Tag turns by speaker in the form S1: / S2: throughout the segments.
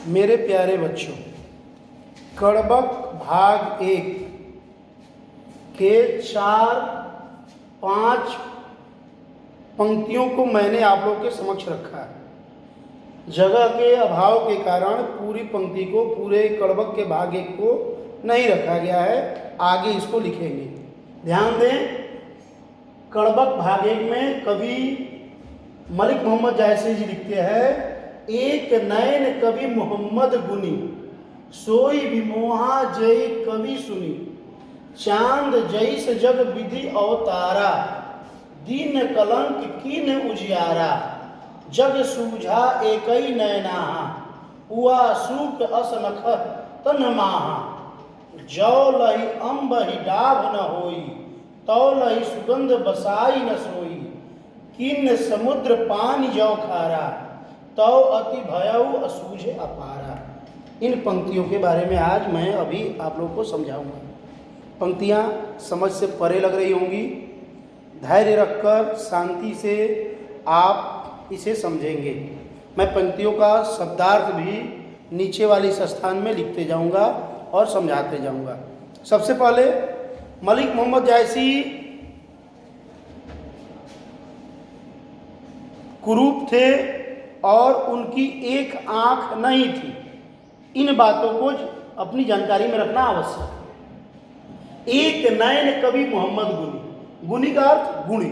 S1: मेरे प्यारे बच्चों, कड़बक भाग 1 के 4-5 पंक्तियों को मैंने आप लोगों के समक्ष रखा है। जगह के अभाव के कारण पूरी पंक्ति को, पूरे कड़बक के भाग 1 को नहीं रखा गया है, आगे इसको लिखेंगे। ध्यान दें, कड़बक भाग 1 में कवि मलिक मोहम्मद जायसी जी लिखते हैं, एक नयन कवि मोहम्मद गुनी, सोई विमोहा जय कवि सुनी, चांद जैस जग विधि अवतारा, दीन कलंक कीन उजियारा, जग सूझा एकई नयना, हुआ सूक असनख तन माहा, जौ लही अम्ब ही डाभ न होई, तौ लही सुगंध बसाई न सोई, किन समुद्र पानी जौ खारा, तौ अति भयउ असूझे अपारा। इन पंक्तियों के बारे में आज मैं अभी आप लोगों को समझाऊंगा। पंक्तियां समझ से परे लग रही होंगी, धैर्य रखकर शांति से आप इसे समझेंगे। मैं पंक्तियों का शब्दार्थ भी नीचे वाली इस स्थान में लिखते जाऊंगा और समझाते जाऊंगा। सबसे पहले मलिक मोहम्मद जायसी कुरूप थे और उनकी एक आंख नहीं थी। इन बातों को अपनी जानकारी में रखना आवश्यक है। एक नयन कवि मोहम्मद गुनी, गुनी का अर्थ गुणी,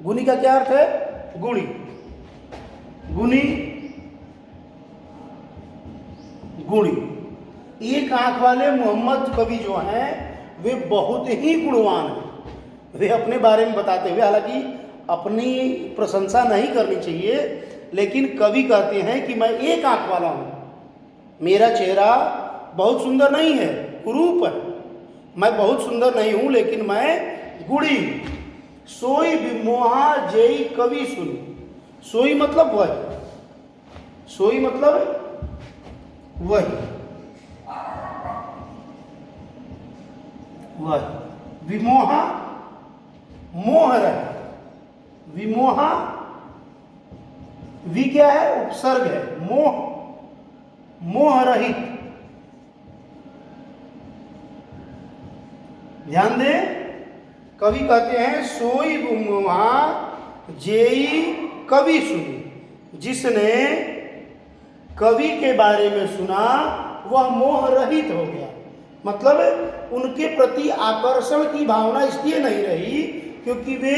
S1: गुनी का क्या अर्थ है? गुणी, गुनी गुणी। एक आंख वाले मोहम्मद कवि जो हैं वे बहुत ही गुणवान हैं। वे अपने बारे में बताते हुए, हालांकि अपनी प्रशंसा नहीं करनी चाहिए, लेकिन कवि कहते हैं कि मैं एक आंख वाला हूं, मेरा चेहरा बहुत सुंदर नहीं है, कुरूप है, मैं बहुत सुंदर नहीं हूं, लेकिन मैं गुणी। सोई विमोहा जय कवि सुनी, सोई मतलब वह, सोई मतलब वही, वह। विमोहा मोह रहे, विमोहा वि क्या है? उपसर्ग है, मोह, मोह रहित। ध्यान दें, कवि कहते हैं सोई विमोहा जेई कवि सुनी, जिसने कवि के बारे में सुना वह मोह रहित हो गया। मतलब उनके प्रति आकर्षण की भावना इसलिए नहीं रही क्योंकि वे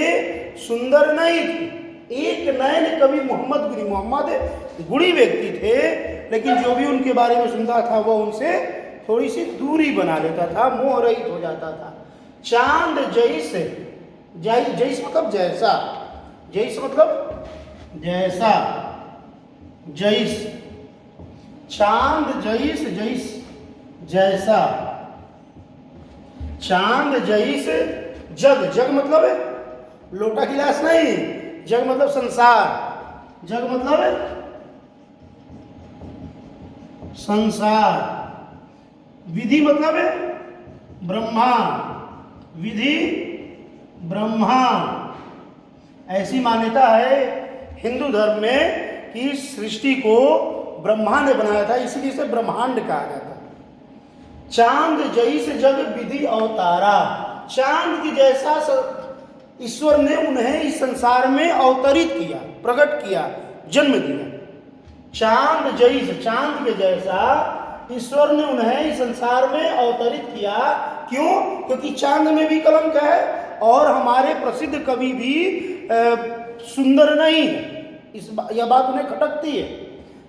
S1: सुंदर नहीं थे। एक नयन कवि मोहम्मद गुनी, मोहम्मद गुणी व्यक्ति थे, लेकिन जो भी उनके बारे में सुनता था वह उनसे थोड़ी सी दूरी बना लेता था, मोह रहित हो जाता था। चांद जैस, जैस मतलब जैसा, जैस मतलब जैसा, जैस, चांद जैस, जैस जैसा, चांद जैस जग, जग मतलब लोटा गिलास नहीं, जग मतलब संसार, जग मतलब संसार, विधि मतलब ब्रह्मा, विधि ब्रह्मा। ऐसी मान्यता है हिंदू धर्म में कि सृष्टि को ब्रह्मा ने बनाया था, इसलिए इसे ब्रह्मांड कहा जाता है। चांद जैस जग विधि अवतारा, चांद की जैसा ईश्वर ने उन्हें इस संसार में अवतरित किया, प्रकट किया, जन्म दिया। चांद जैस, चांद के जैसा ईश्वर ने उन्हें इस संसार में अवतरित किया। क्यों? क्योंकि चांद में भी कलंक है और हमारे प्रसिद्ध कवि भी सुंदर नहीं है, यह बात उन्हें खटकती है।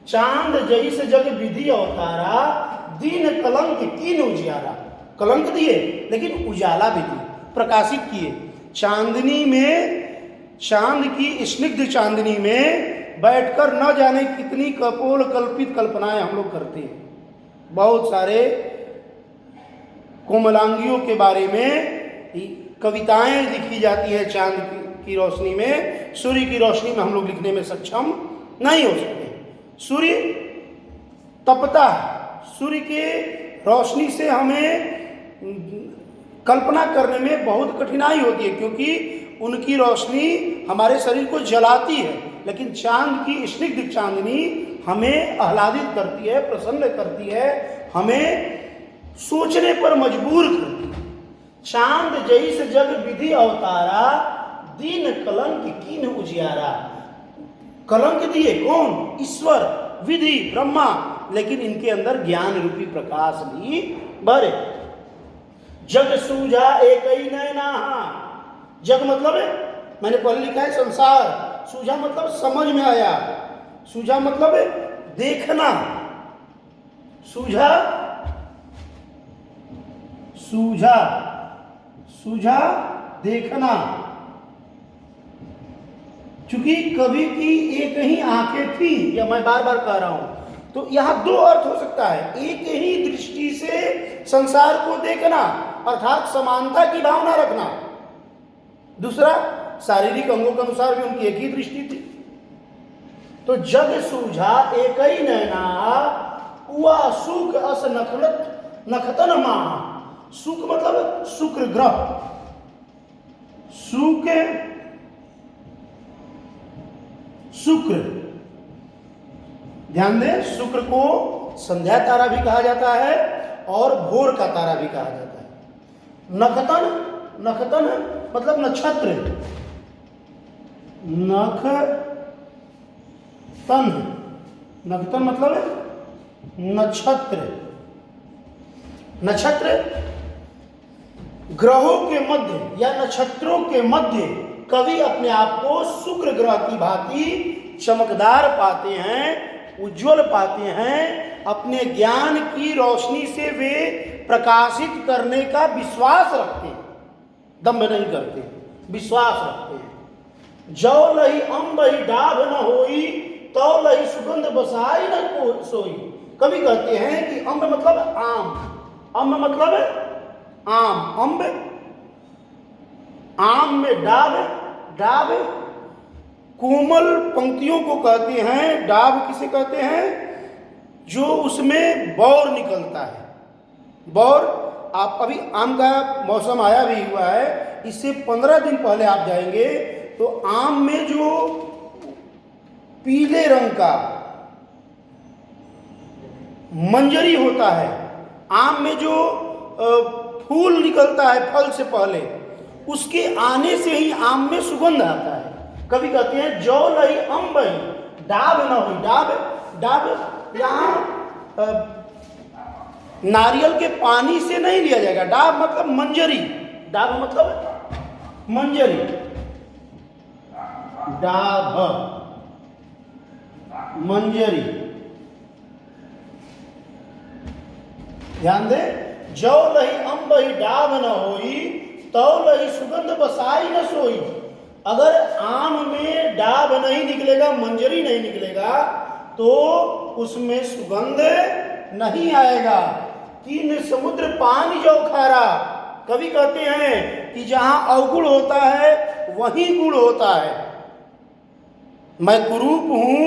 S1: चांद जैस जग विधि अवतारा, दीन कलंक कीन उजियारा, कलंक दिए लेकिन उजाला भी दिए, प्रकाशित किए। चांदनी में, चांद की स्निग्ध चांदनी में बैठकर न जाने कितनी कपोल कल्पित कल्पनाएं हम लोग करते हैं। बहुत सारे कोमलांगियों के बारे में कविताएं लिखी जाती है चांद की रोशनी में। सूर्य की रोशनी में हम लोग लिखने में सक्षम नहीं हो सकते। सूर्य तपता है, सूर्य के रोशनी से हमें कल्पना करने में बहुत कठिनाई होती है क्योंकि उनकी रोशनी हमारे शरीर को जलाती है, लेकिन चांद की स्निग्ध चांदनी हमें आह्लादित करती है, प्रसन्न करती है, हमें सोचने पर मजबूर करती है। चांद जैस जग विधि अवतारा, दीन कलंक कीन उजियारा। कलंक दिए कौन? ईश्वर, विधि, ब्रह्मा, लेकिन इनके अंदर ज्ञान रूपी प्रकाश भी भरे। जग सूझा एक ही नैना। जग मतलब है, मैंने पहले लिखा है संसार। सूझा मतलब समझ में आया, सूझा मतलब है देखना। सूझा, सूझा, सूझा देखना। चूंकि कवि की एक ही आंखें थी, या मैं बार बार कह रहा हूं, तो यहां दो अर्थ हो सकता है। एक ही दृष्टि से संसार को देखना, अर्थात समानता की भावना रखना। दूसरा, शारीरिक अंगों के अनुसार भी उनकी एक ही दृष्टि थी। तो जग सूझा एक ही नैना, हुआ सुख अस नखतन माह। सुख मतलब शुक्र ग्रह, शुक्र, ध्यान दें, शुक्र को संध्या तारा भी कहा जाता है और भोर का तारा भी कहा जाता है। नखतन, नखतन मतलब नक्षत्र, नखतन मतलब नक्षत्र। नक्षत्र ग्रहों के मध्य या नक्षत्रों के मध्य कवि अपने आप को शुक्र ग्रह की भांति चमकदार पाते हैं, उज्जवल पाते हैं। अपने ज्ञान की रोशनी से वे प्रकाशित करने का विश्वास रखते हैं, दम्भ नहीं करते, विश्वास रखते हैं। जो लही अम्बही डाभ न होई, तो लही सुगंध बसाई न को सोई। कवि कहते हैं कि अम्ब मतलब आम, अम्ब मतलब आम, अम्ब, आम में डाब, डाब कोमल पंक्तियों को कहते हैं। डाब किसे कहते हैं? जो उसमें बौर निकलता है। बौर, आप अभी आम का मौसम आया भी हुआ है, इससे 15 दिन पहले आप जाएंगे तो आम में जो पीले रंग का मंजरी होता है, आम में जो फूल निकलता है फल से पहले, उसके आने से ही आम में सुगंध आता है। कभी कहते हैं जो लही अम्बई डाब न हुई। डाब, डाब यहाँ नारियल के पानी से नहीं लिया जाएगा। डाब मतलब मंजरी, डाब मतलब मंजरी, डाब मंजरी। ध्यान दे, जो लही अम्बही डाब न होई, तो लही सुगंध बसाई न सोई। अगर आम में डाब नहीं निकलेगा, मंजरी नहीं निकलेगा, तो उसमें सुगंध नहीं आएगा। तीन समुद्र पानी जो खारा। कवि कहते हैं कि जहां अवगुण होता है वहीं गुण होता है। मैं कुरूप हूं,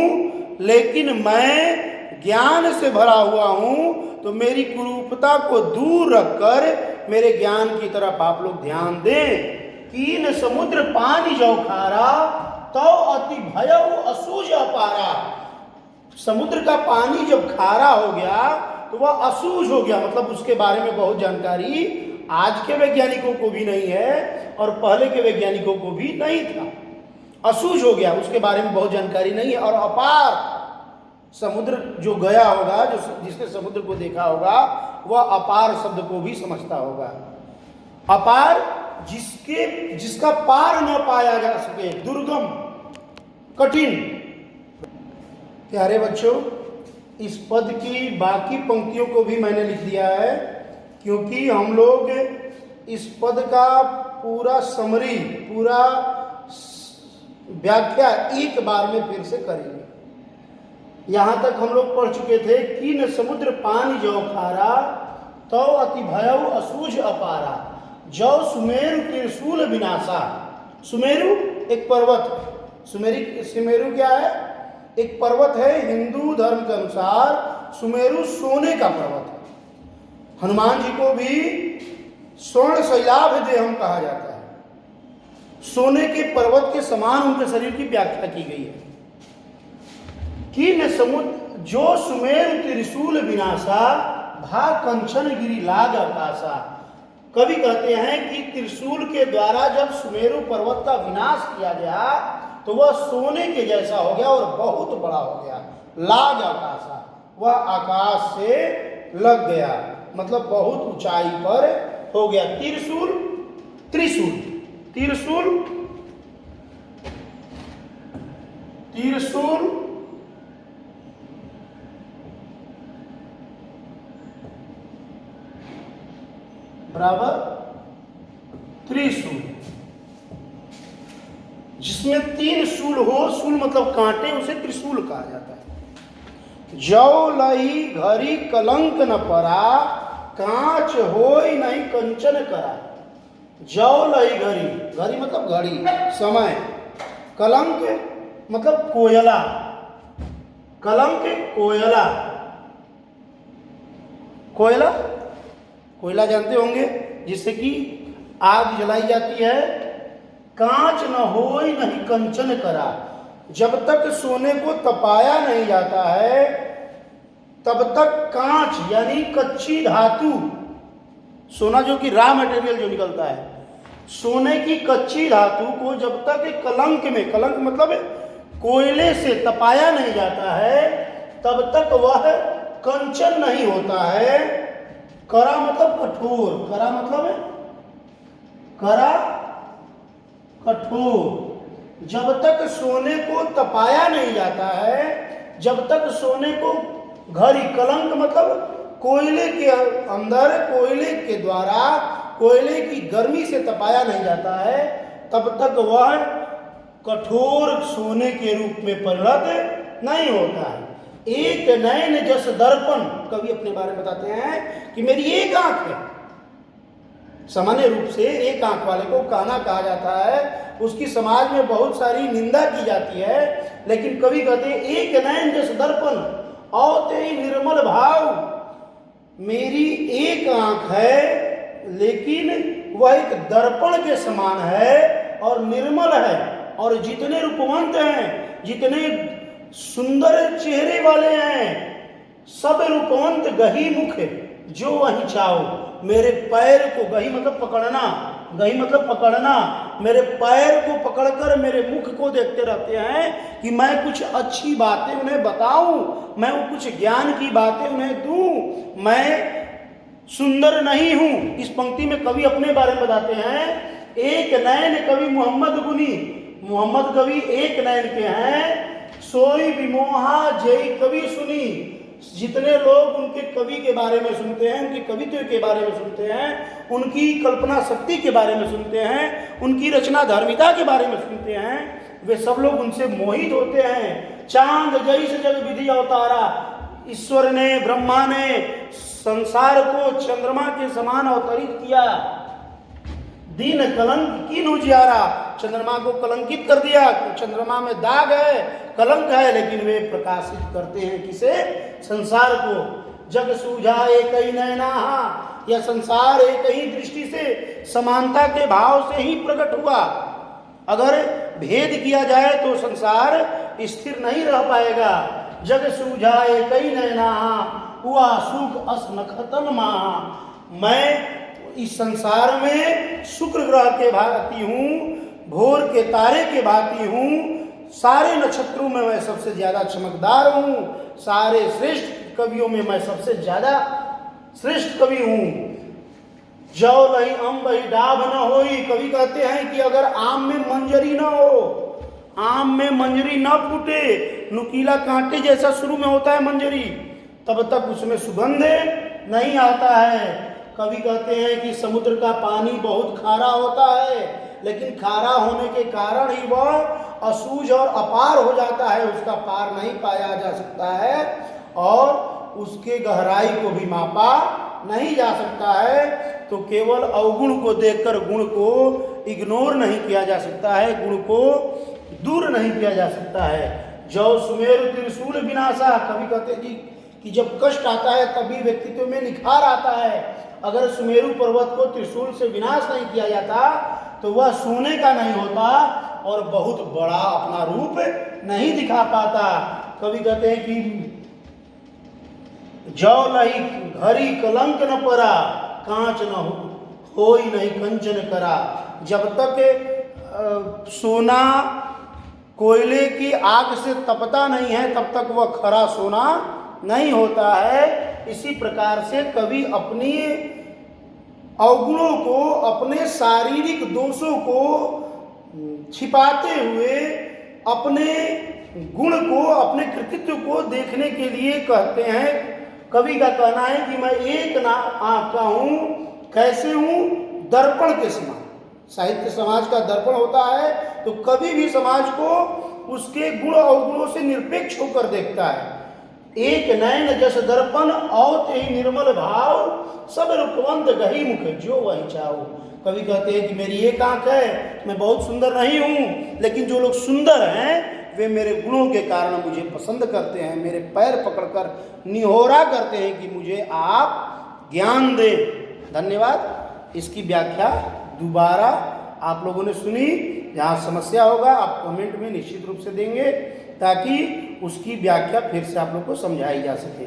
S1: लेकिन मैं ज्ञान से भरा हुआ हूं, तो मेरी कुरूपता को दूर रखकर मेरे ज्ञान की तरफ आप लोग ध्यान दें। तीन समुद्र पानी जो खारा, तो अति भयउ असूझ अपारा। समुद्र का पानी जब खारा हो गया तो वह असूझ हो गया, मतलब उसके बारे में बहुत जानकारी आज के वैज्ञानिकों को भी नहीं है और पहले के वैज्ञानिकों को भी नहीं था। असूझ हो गया, उसके बारे में बहुत जानकारी नहीं है। और अपार, समुद्र जो गया होगा, जो जिसने समुद्र को देखा होगा, वह अपार शब्द को भी समझता होगा। अपार जिसका पार न पाया जा सके, दुर्गम, कठिन। प्यारे बच्चों, इस पद की बाकी पंक्तियों को भी मैंने लिख दिया है, क्योंकि हम लोग इस पद का पूरा समरी, पूरा व्याख्या एक बार में फिर से करेंगे। यहां तक हम लोग पढ़ चुके थे कि न समुद्र पानी जो खारा, तो अति भयउ असूझ अपारा। जो सुमेरु त्रिशूल विनाशा। सुमेरु एक पर्वत, सुमेरु क्या है? एक पर्वत है। हिंदू धर्म के अनुसार सुमेरु सोने का पर्वत है। हनुमान जी को भी स्वर्ण शैलाभ देहम कहा जाता है। सोने के पर्वत के समान उनके शरीर की व्याख्या की गई है। कि न जो सुमेरु त्रिशूल विनाशा भा कंचन गिरी लाग आकाशा। कवि कहते हैं कि त्रिशूल के द्वारा जब सुमेरु पर्वत का विनाश किया गया तो वह सोने के जैसा हो गया और बहुत बड़ा हो गया। लाग आकाशा, वह आकाश से लग गया, मतलब बहुत ऊंचाई पर हो गया। त्रिशूल, त्रिशूल, त्रिशूल, त्रिशूल बराबर त्रिशूल, जिसमें 3 शूल हो, शूल मतलब कांटे, उसे त्रिशूल कहा जाता है। जौ लही घड़ी कलंक न परा, कांच होई नहीं कंचन करा। जौ लही घड़ी, घड़ी मतलब घड़ी, समय। कलंक मतलब कोयला, कलंक कोयला, कोयला, कोयला जानते होंगे जिससे कि आग जलाई जाती है। कांच न होई नहीं कंचन करा, जब तक सोने को तपाया नहीं जाता है तब तक कांच यानी कच्ची धातु, सोना जो कि रॉ मटेरियल जो निकलता है, सोने की कच्ची धातु को जब तक कलंक में, कलंक मतलब कोयले से तपाया नहीं जाता है तब तक वह कंचन नहीं होता है। करा मतलब कठोर, करा मतलब करा कठोर। जब तक सोने को तपाया नहीं जाता है, जब तक सोने को घड़ी, कलंक मतलब कोयले के अंदर, कोयले के द्वारा, कोयले की गर्मी से तपाया नहीं जाता है, तब तक वह कठोर सोने के रूप में परिणत नहीं होता है। एक नयन जस दर्पण, कवि अपने बारे में बताते हैं कि मेरी एक आंख है। सामान्य रूप से एक आंख वाले को काना कहा जाता है, उसकी समाज में बहुत सारी निंदा की जाती है, लेकिन कवि कहते हैं एक नयन जस दर्पण और ते निर्मल भाव। मेरी एक आंख है लेकिन वह एक दर्पण के समान है और निर्मल है, और जितने रूपवंत हैं, जितने सुंदर चेहरे वाले हैं, सब रूपवंत गही मुख जो वहीं चाहो। मेरे पैर को, गही मतलब पकड़ना, गही मतलब पकड़ना, मेरे पैर को पकड़कर मेरे मुख को देखते रहते हैं कि मैं कुछ अच्छी बातें उन्हें बताऊं, मैं कुछ ज्ञान की बातें उन्हें दूं। मैं सुंदर नहीं हूं। इस पंक्ति में कवि अपने बारे में बताते हैं, एक नयन कवि मोहम्मद गुनी, मोहम्मद कवि एक नयन के हैं। सोई विमोहा जय कवि सुनी, जितने लोग उनके कवि के बारे में सुनते हैं, उनकी कवित्व के बारे में सुनते हैं, उनकी कल्पना शक्ति के बारे में सुनते हैं, उनकी रचना धर्मिता के बारे में सुनते हैं, वे सब लोग उनसे मोहित होते हैं। चांद जैसे जग विधि अवतारा, ईश्वर ने, ब्रह्मा ने संसार को चंद्रमा के समान अवतरित किया। दिन कलंक की उजियारा, चंद्रमा को कलंकित कर दिया। चंद्रमा में दाग है, कलंक है, लेकिन वे प्रकाशित करते हैं किसे? संसार को। जग सूझा एक ही नैना, यह संसार एक ही दृष्टि से समानता के भाव से ही प्रकट हुआ। अगर भेद किया जाए तो संसार स्थिर नहीं रह पाएगा। जग सूझा एक ही नैना, हुआ सुख अस नखतन महा। मैं इस संसार में शुक्र ग्रह के भांति हूँ, भोर के तारे के भांति हूँ, सारे नक्षत्रों में मैं सबसे ज्यादा चमकदार हूँ, सारे श्रेष्ठ कवियों में मैं सबसे ज्यादा श्रेष्ठ कवि हूँ। जौ लही अम्ब ही डाभ न होई, कवि कहते हैं कि अगर आम में मंजरी न हो, आम में मंजरी न फूटे, नुकीला कांटे जैसा शुरू में होता है मंजरी, तब तक उसमें सुगंध नहीं आता है। कवि कहते हैं कि समुद्र का पानी बहुत खारा होता है, लेकिन खारा होने के कारण ही वह असूझ और अपार हो जाता है, उसका पार नहीं पाया जा सकता है और उसके गहराई को भी मापा नहीं जा सकता है। तो केवल अवगुण को देखकर गुण को इग्नोर नहीं किया जा सकता है, गुण को दूर नहीं किया जा सकता है। जो सुमेरु त्रिशूल विनाशा, कवि कहते जी कि जब कष्ट आता है तभी व्यक्तित्व में निखार आता है। अगर सुमेरु पर्वत को त्रिशूल से विनाश नहीं किया जाता तो वह सोने का नहीं होता और बहुत बड़ा अपना रूप नहीं दिखा पाता। कवि कहते हैं कि जौ लही घरी कलंक न परा, कांच न होई नहीं कंचन करा। जब तक सोना कोयले की आग से तपता नहीं है तब तक वह खरा सोना नहीं होता है। इसी प्रकार से कवि अपनी अवगुणों को, अपने शारीरिक दोषों को छिपाते हुए अपने गुण को, अपने कृतित्व को देखने के लिए कहते हैं। कवि का कहना है कि मैं एक ना आँख का हूँ, कैसे हूँ, दर्पण के समान। साहित्य समाज का दर्पण होता है, तो कवि भी समाज को उसके गुण अवगुणों से निरपेक्ष होकर देखता है। एक नयन जस दर्पण औत ही निर्मल भाव, सब रूपवंत गही मुख जो वही चाहो। कवि कहते हैं कि मेरी एक आंख है, मैं बहुत सुंदर नहीं हूँ, लेकिन जो लोग सुंदर हैं वे मेरे गुणों के कारण मुझे पसंद करते हैं, मेरे पैर पकड़कर निहोरा करते हैं कि मुझे आप ज्ञान दें। धन्यवाद। इसकी व्याख्या दोबारा आप लोगों ने सुनी। जहाँ समस्या होगा आप कमेंट में निश्चित रूप से देंगे, ताकि उसकी व्याख्या फिर से आप लोग को समझाई जा सके।